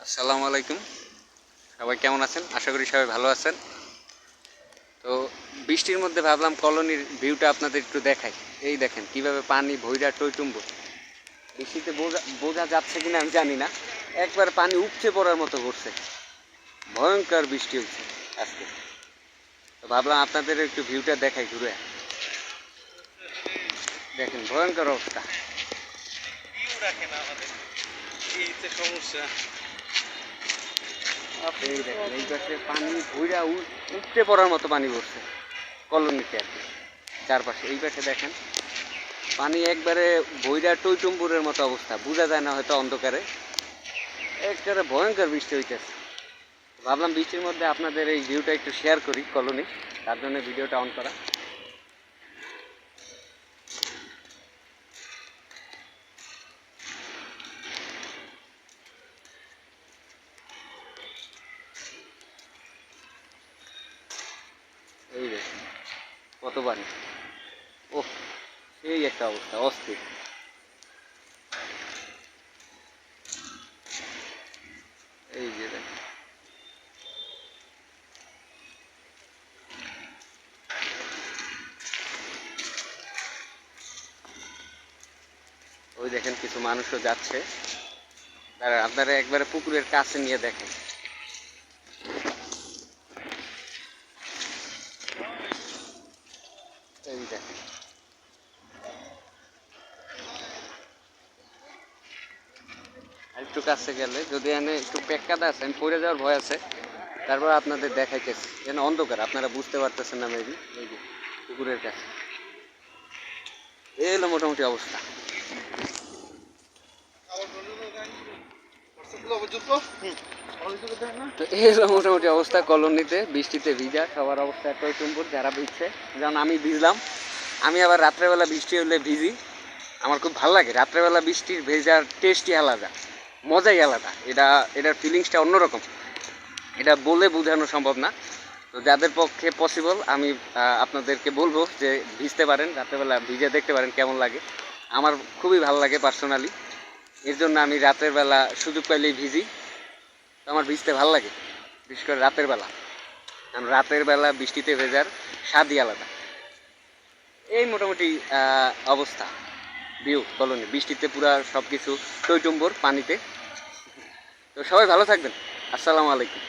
আসসালামু আলাইকুম। সবাই কেমন আছেন? আশা করি সবাই ভালো আছেন। তো বৃষ্টির মধ্যে ভাবলাম কলোনির ভিউটা আপনাদের একটু দেখাই। এই দেখেন কিভাবে পানি ভইরা টইটুম্বুর। বৃষ্টিতে বোঝা যাচ্ছে কিনা আমি জানি না, একবার পানি উপচে পড়ার মতো করছে। ভয়ঙ্কর বৃষ্টি হচ্ছে আজকে। তো ভাবলাম আপনাদের একটু ভিউটা দেখাই ঘুরে। দেখেন ভয়ঙ্কর অবস্থা। সমস্যা এই দেখেন এই পাশে পানি ভইরা উপচে পড়ার মতো পানি পড়ছে কলোনিতে আর কি। চারপাশে এই পাশে দেখেন পানি একবারে বইরা টইটুম্বুরের মতো অবস্থা, বোঝা যায় না হয়তো অন্ধকারে। একেবারে ভয়ঙ্কর বৃষ্টি হইতেছে। ভাবলাম বৃষ্টির মধ্যে আপনাদের এই ভিউটা একটু শেয়ার করি কলোনি, তার জন্য ভিডিওটা অন করা। এই দেখেন কত পানি, ও এই একটা অবস্থা অস্থির। এই যে দেখেন ওই দেখেন কিছু মানুষও যাচ্ছে, তারা আপনারা একবারে পুকুরের কাছে নিয়ে দেখেন। এই দেখেন আর একটু কাছে গেলে যদি এনে একটু পেক্কাদা আছে, আমি পড়ে যাওয়ার ভয় আছে, তারপর আপনাদের দেখাইতেছি। যেন অন্ধকার আপনারা বুঝতে পারতেছেন না মেবি। এই যে পুকুরের কাছে এই হলো মোটামুটি অবস্থা। তো এই হলো মোটামুটি অবস্থা কলোনিতে, বৃষ্টিতে ভিজা সবার অবস্থা টইটুম্বুর যারা ভিজছে। যেমন আমি ভিজলাম, আমি আবার রাত্রেবেলা বৃষ্টি হলে ভিজি, আমার খুব ভালো লাগে। রাত্রেবেলা বৃষ্টির ভেজার টেস্টই আলাদা, মজাই আলাদা। এটার ফিলিংসটা অন্যরকম, এটা বলে বোঝানো সম্ভব না। তো যাদের পক্ষে পসিবল আমি আপনাদেরকে বলবো যে ভিজতে পারেন, রাত্রেবেলা ভিজে দেখতে পারেন কেমন লাগে। আমার খুবই ভালো লাগে পার্সোনালি, এর জন্য আমি রাতের বেলা সুযোগ পাইলেই ভিজি। তো আমার ভিজতে ভালো লাগে, বিশেষ করে রাতের বেলা, কারণ রাতের বেলা বৃষ্টিতে ভেজার স্বাদই আলাদা। এই মোটামুটি অবস্থা ভিউ কলোনি, বৃষ্টিতে পুরা সব কিছু টইটুম্বর পানিতে। তো সবাই ভালো থাকবেন। আসসালামু আলাইকুম।